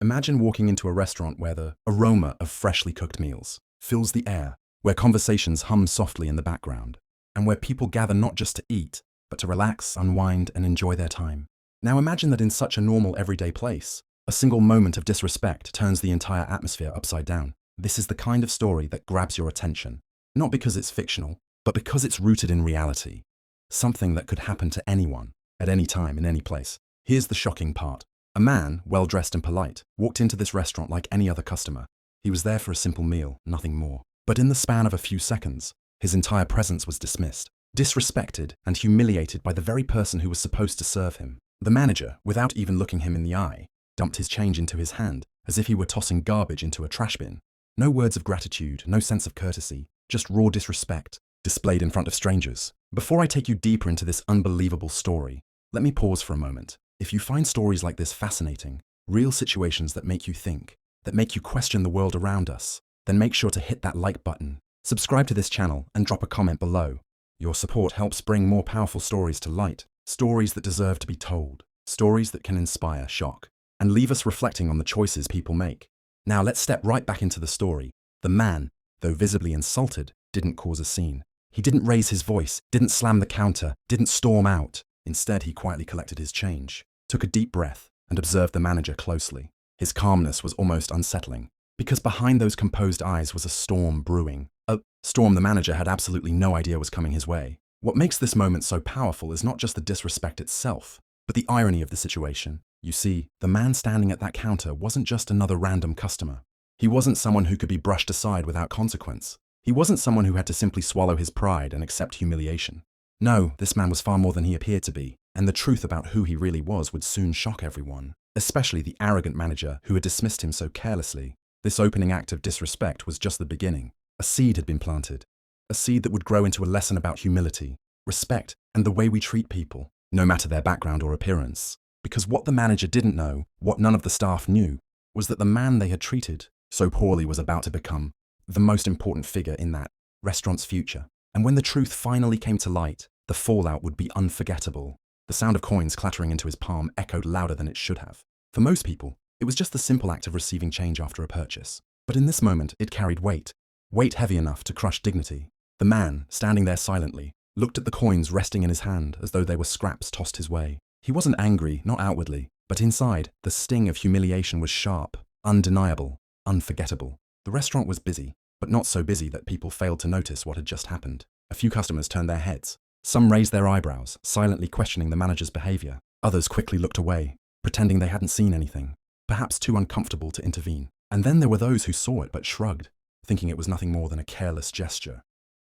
Imagine walking into a restaurant where the aroma of freshly cooked meals fills the air, where conversations hum softly in the background, and where people gather not just to eat, but to relax, unwind, and enjoy their time. Now imagine that in such a normal everyday place, a single moment of disrespect turns the entire atmosphere upside down. This is the kind of story that grabs your attention, not because it's fictional, but because it's rooted in reality. Something that could happen to anyone, at any time, in any place. Here's the shocking part. A man, well-dressed and polite, walked into this restaurant like any other customer. He was there for a simple meal, nothing more. But in the span of a few seconds, his entire presence was dismissed, disrespected and humiliated by the very person who was supposed to serve him. The manager, without even looking him in the eye, dumped his change into his hand, as if he were tossing garbage into a trash bin. No words of gratitude, no sense of courtesy, just raw disrespect, displayed in front of strangers. Before I take you deeper into this unbelievable story, let me pause for a moment. If you find stories like this fascinating, real situations that make you think, that make you question the world around us, then make sure to hit that like button, subscribe to this channel, and drop a comment below. Your support helps bring more powerful stories to light, stories that deserve to be told, stories that can inspire, shock, and leave us reflecting on the choices people make. Now let's step right back into the story. The man, though visibly insulted, didn't cause a scene. He didn't raise his voice, didn't slam the counter, didn't storm out. Instead, he quietly collected his change, took a deep breath, and observed the manager closely. His calmness was almost unsettling, because behind those composed eyes was a storm brewing. A storm the manager had absolutely no idea was coming his way. What makes this moment so powerful is not just the disrespect itself, but the irony of the situation. You see, the man standing at that counter wasn't just another random customer. He wasn't someone who could be brushed aside without consequence. He wasn't someone who had to simply swallow his pride and accept humiliation. No, this man was far more than he appeared to be, and the truth about who he really was would soon shock everyone, especially the arrogant manager who had dismissed him so carelessly. This opening act of disrespect was just the beginning. A seed had been planted, a seed that would grow into a lesson about humility, respect, and the way we treat people, no matter their background or appearance. Because what the manager didn't know, what none of the staff knew, was that the man they had treated so poorly was about to become the most important figure in that restaurant's future. And when the truth finally came to light, the fallout would be unforgettable. The sound of coins clattering into his palm echoed louder than it should have. For most people, it was just the simple act of receiving change after a purchase. But in this moment, it carried weight heavy enough to crush dignity. The man, standing there silently, looked at the coins resting in his hand as though they were scraps tossed his way. He wasn't angry, not outwardly, but inside, the sting of humiliation was sharp, undeniable, unforgettable. The restaurant was busy, but not so busy that people failed to notice what had just happened. A few customers turned their heads. Some raised their eyebrows, silently questioning the manager's behavior. Others quickly looked away, pretending they hadn't seen anything, perhaps too uncomfortable to intervene. And then there were those who saw it but shrugged, thinking it was nothing more than a careless gesture.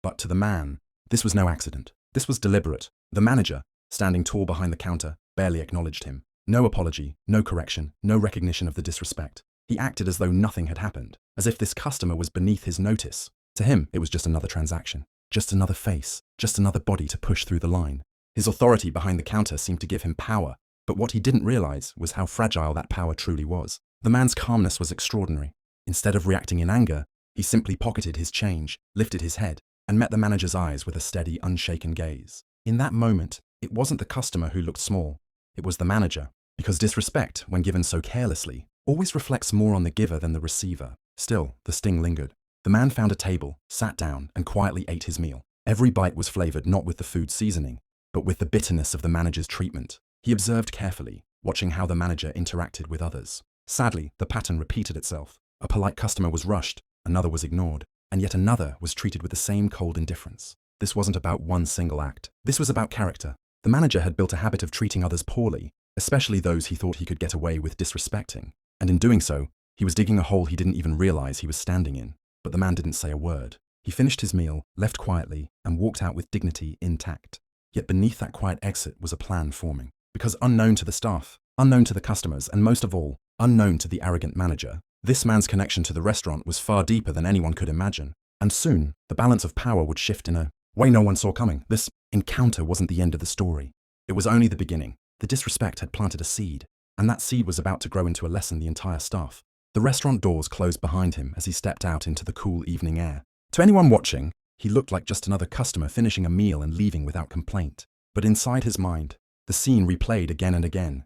But to the man, this was no accident. This was deliberate. The manager, standing tall behind the counter, barely acknowledged him. No apology, no correction, no recognition of the disrespect. He acted as though nothing had happened, as if this customer was beneath his notice. To him, it was just another transaction, just another face, just another body to push through the line. His authority behind the counter seemed to give him power, but what he didn't realize was how fragile that power truly was. The man's calmness was extraordinary. Instead of reacting in anger, he simply pocketed his change, lifted his head, and met the manager's eyes with a steady, unshaken gaze. In that moment, it wasn't the customer who looked small, it was the manager, because disrespect, when given so carelessly, always reflects more on the giver than the receiver. Still, the sting lingered. The man found a table, sat down, and quietly ate his meal. Every bite was flavored not with the food's seasoning, but with the bitterness of the manager's treatment. He observed carefully, watching how the manager interacted with others. Sadly, the pattern repeated itself. A polite customer was rushed, another was ignored, and yet another was treated with the same cold indifference. This wasn't about one single act. This was about character. The manager had built a habit of treating others poorly, especially those he thought he could get away with disrespecting. And in doing so, he was digging a hole he didn't even realize he was standing in. But the man didn't say a word. He finished his meal, left quietly, and walked out with dignity intact. Yet beneath that quiet exit was a plan forming. Because unknown to the staff, unknown to the customers, and most of all, unknown to the arrogant manager, this man's connection to the restaurant was far deeper than anyone could imagine. And soon, the balance of power would shift in a way no one saw coming. This encounter wasn't the end of the story. It was only the beginning. The disrespect had planted a seed, and that seed was about to grow into a lesson the entire staff. The restaurant doors closed behind him as he stepped out into the cool evening air. To anyone watching, he looked like just another customer finishing a meal and leaving without complaint. But inside his mind, the scene replayed again and again.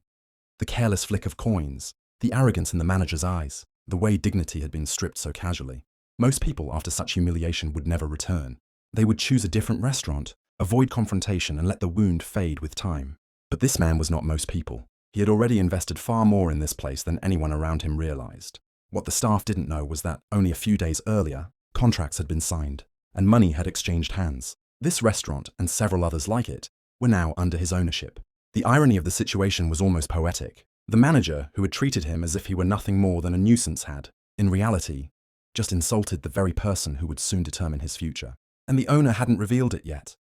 The careless flick of coins, The arrogance in the manager's eyes, the way dignity had been stripped so casually. Most people after such humiliation would never return. They would choose a different restaurant, avoid confrontation and let the wound fade with time. But this man was not most people. He had already invested far more in this place than anyone around him realized. What the staff didn't know was that only a few days earlier, contracts had been signed, and money had exchanged hands. This restaurant, and several others like it, were now under his ownership. The irony of the situation was almost poetic. The manager, who had treated him as if he were nothing more than a nuisance, had, in reality, just insulted the very person who would soon determine his future. And the owner hadn't revealed it yet.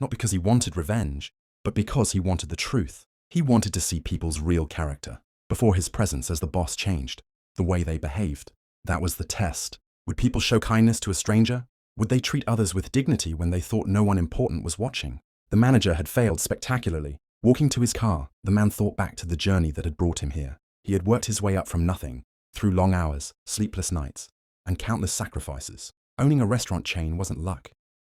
Not because he wanted revenge, but because he wanted the truth. He wanted to see people's real character before his presence as the boss changed the way they behaved. That was the test. Would people show kindness to a stranger? Would they treat others with dignity when they thought no one important was watching? The manager had failed spectacularly. Walking to his car, the man thought back to the journey that had brought him here. He had worked his way up from nothing, through long hours, sleepless nights, and countless sacrifices. Owning a restaurant chain wasn't luck.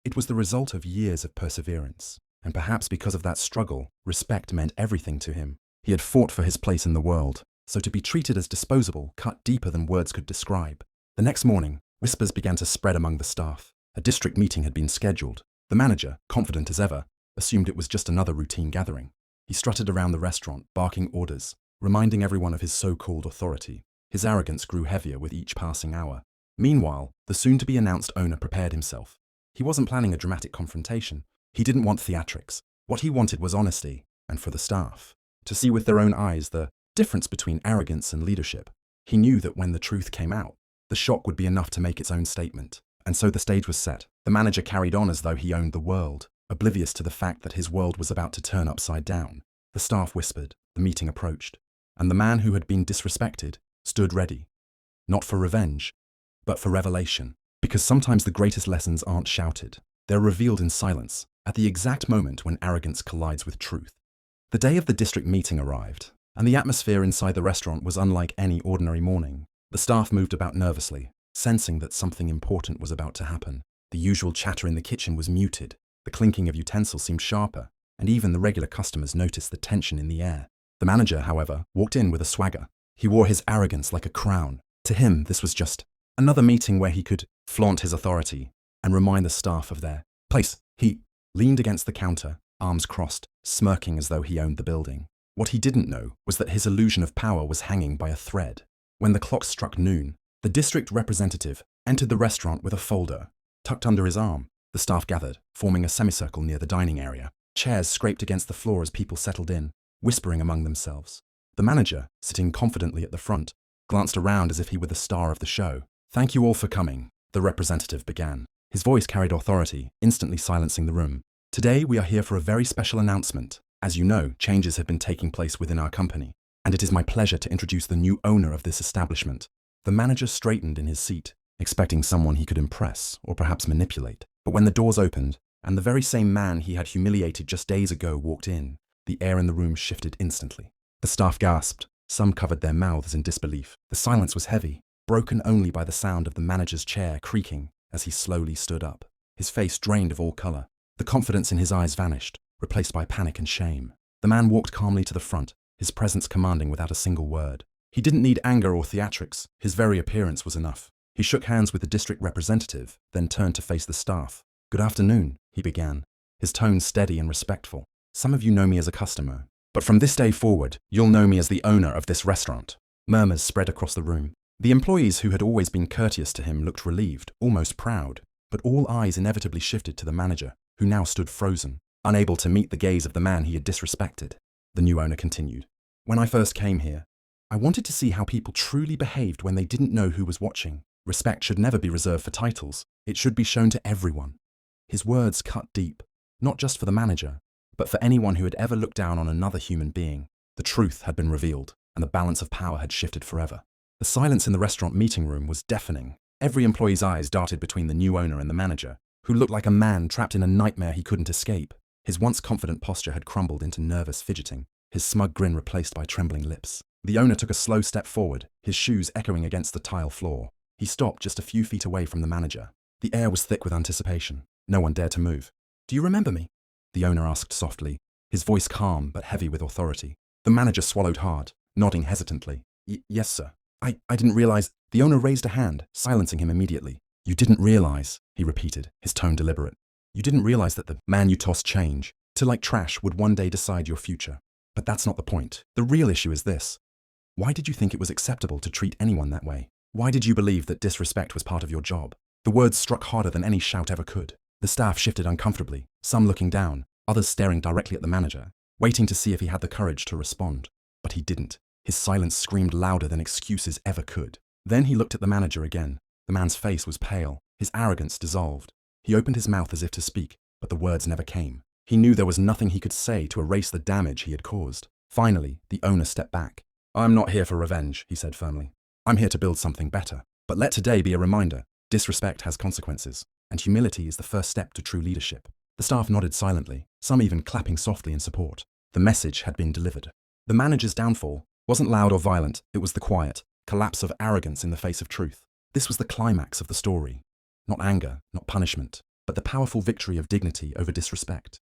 It was the result of years of perseverance. And perhaps because of that struggle, respect meant everything to him. He had fought for his place in the world, so to be treated as disposable cut deeper than words could describe. The next morning, whispers began to spread among the staff. A district meeting had been scheduled. The manager, confident as ever, assumed it was just another routine gathering. He strutted around the restaurant, barking orders, reminding everyone of his so-called authority. His arrogance grew heavier with each passing hour. Meanwhile, the soon-to-be-announced owner prepared himself. He wasn't planning a dramatic confrontation. He didn't want theatrics. What he wanted was honesty, and for the staff, to see with their own eyes the difference between arrogance and leadership. He knew that when the truth came out, the shock would be enough to make its own statement. And so the stage was set. The manager carried on as though he owned the world, oblivious to the fact that his world was about to turn upside down. The staff whispered, the meeting approached, and the man who had been disrespected stood ready, not for revenge, but for revelation. Because sometimes the greatest lessons aren't shouted. They're revealed in silence, at the exact moment when arrogance collides with truth. The day of the district meeting arrived, and the atmosphere inside the restaurant was unlike any ordinary morning. The staff moved about nervously, sensing that something important was about to happen. The usual chatter in the kitchen was muted, the clinking of utensils seemed sharper, and even the regular customers noticed the tension in the air. The manager, however, walked in with a swagger. He wore his arrogance like a crown. To him, this was just another meeting where he could flaunt his authority and remind the staff of their place. He leaned against the counter, arms crossed, smirking as though he owned the building. What he didn't know was that his illusion of power was hanging by a thread. When the clock struck noon, the district representative entered the restaurant with a folder tucked under his arm. The staff gathered, forming a semicircle near the dining area. Chairs scraped against the floor as people settled in, whispering among themselves. The manager, sitting confidently at the front, glanced around as if he were the star of the show. "Thank you all for coming," the representative began. His voice carried authority, instantly silencing the room. "Today we are here for a very special announcement. As you know, changes have been taking place within our company, and it is my pleasure to introduce the new owner of this establishment." The manager straightened in his seat, expecting someone he could impress or perhaps manipulate. But when the doors opened, and the very same man he had humiliated just days ago walked in, the air in the room shifted instantly. The staff gasped. Some covered their mouths in disbelief. The silence was heavy, broken only by the sound of the manager's chair creaking as he slowly stood up. His face drained of all color. The confidence in his eyes vanished, replaced by panic and shame. The man walked calmly to the front, his presence commanding without a single word. He didn't need anger or theatrics. His very appearance was enough. He shook hands with the district representative, then turned to face the staff. "Good afternoon," he began, his tone steady and respectful. "Some of you know me as a customer, but from this day forward, you'll know me as the owner of this restaurant." Murmurs spread across the room. The employees who had always been courteous to him looked relieved, almost proud, but all eyes inevitably shifted to the manager, who now stood frozen, unable to meet the gaze of the man he had disrespected. The new owner continued. "When I first came here, I wanted to see how people truly behaved when they didn't know who was watching. Respect should never be reserved for titles. It should be shown to everyone." His words cut deep, not just for the manager, but for anyone who had ever looked down on another human being. The truth had been revealed, and the balance of power had shifted forever. The silence in the restaurant meeting room was deafening. Every employee's eyes darted between the new owner and the manager, who looked like a man trapped in a nightmare he couldn't escape. His once confident posture had crumbled into nervous fidgeting, his smug grin replaced by trembling lips. The owner took a slow step forward, his shoes echoing against the tile floor. He stopped just a few feet away from the manager. The air was thick with anticipation. No one dared to move. "Do you remember me?" the owner asked softly, his voice calm but heavy with authority. The manager swallowed hard, nodding hesitantly. Yes, sir. I didn't realize. The owner raised a hand, silencing him immediately. You didn't realize, he repeated, his tone deliberate. You didn't realize that the man you toss change to like trash would one day decide your future. But that's not the point. The real issue is this. Why did you think it was acceptable to treat anyone that way? Why did you believe that disrespect was part of your job? The words struck harder than any shout ever could. The staff shifted uncomfortably, some looking down, others staring directly at the manager, waiting to see if he had the courage to respond. But he didn't. His silence screamed louder than excuses ever could. Then he looked at the manager again. The man's face was pale, his arrogance dissolved. He opened his mouth as if to speak, but the words never came. He knew there was nothing he could say to erase the damage he had caused. Finally, the owner stepped back. I'm not here for revenge, he said firmly. I'm here to build something better. But let today be a reminder. Disrespect has consequences, and humility is the first step to true leadership. The staff nodded silently, some even clapping softly in support. The message had been delivered. The manager's downfall wasn't loud or violent, it was the quiet collapse of arrogance in the face of truth. This was the climax of the story. Not anger, not punishment, but the powerful victory of dignity over disrespect.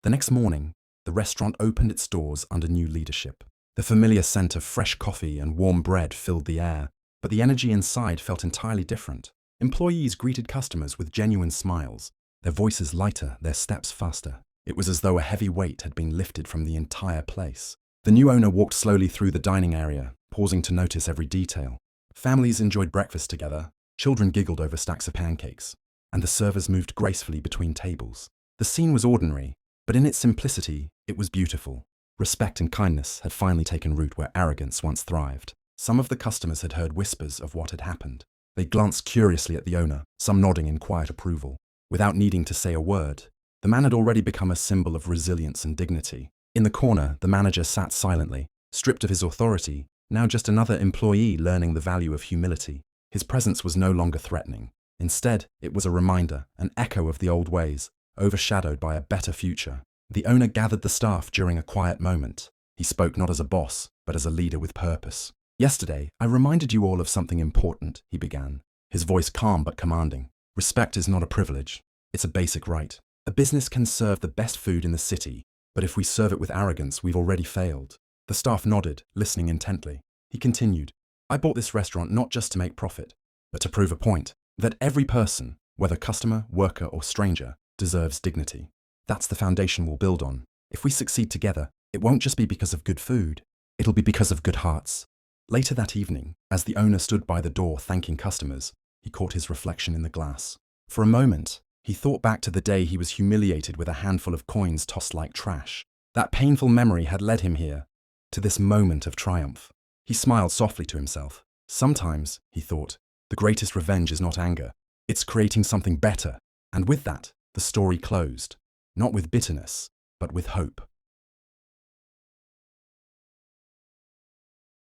The next morning, the restaurant opened its doors under new leadership. The familiar scent of fresh coffee and warm bread filled the air, but the energy inside felt entirely different. Employees greeted customers with genuine smiles, their voices lighter, their steps faster. It was as though a heavy weight had been lifted from the entire place. The new owner walked slowly through the dining area, pausing to notice every detail. Families enjoyed breakfast together, children giggled over stacks of pancakes, and the servers moved gracefully between tables. The scene was ordinary, but in its simplicity, it was beautiful. Respect and kindness had finally taken root where arrogance once thrived. Some of the customers had heard whispers of what had happened. They glanced curiously at the owner, some nodding in quiet approval. Without needing to say a word, the man had already become a symbol of resilience and dignity. In the corner, the manager sat silently, stripped of his authority, now just another employee learning the value of humility. His presence was no longer threatening. Instead, it was a reminder, an echo of the old ways, overshadowed by a better future. The owner gathered the staff during a quiet moment. He spoke not as a boss, but as a leader with purpose. Yesterday, I reminded you all of something important, he began, his voice calm but commanding. Respect is not a privilege. It's a basic right. A business can serve the best food in the city, but if we serve it with arrogance, we've already failed. The staff nodded, listening intently. He continued, I bought this restaurant not just to make profit, but to prove a point, that every person, whether customer, worker, or stranger, deserves dignity. That's the foundation we'll build on. If we succeed together, it won't just be because of good food, it'll be because of good hearts. Later that evening, as the owner stood by the door thanking customers, he caught his reflection in the glass. For a moment, he thought back to the day he was humiliated with a handful of coins tossed like trash. That painful memory had led him here, to this moment of triumph. He smiled softly to himself. Sometimes, he thought, the greatest revenge is not anger. It's creating something better. And with that, the story closed. Not with bitterness, but with hope.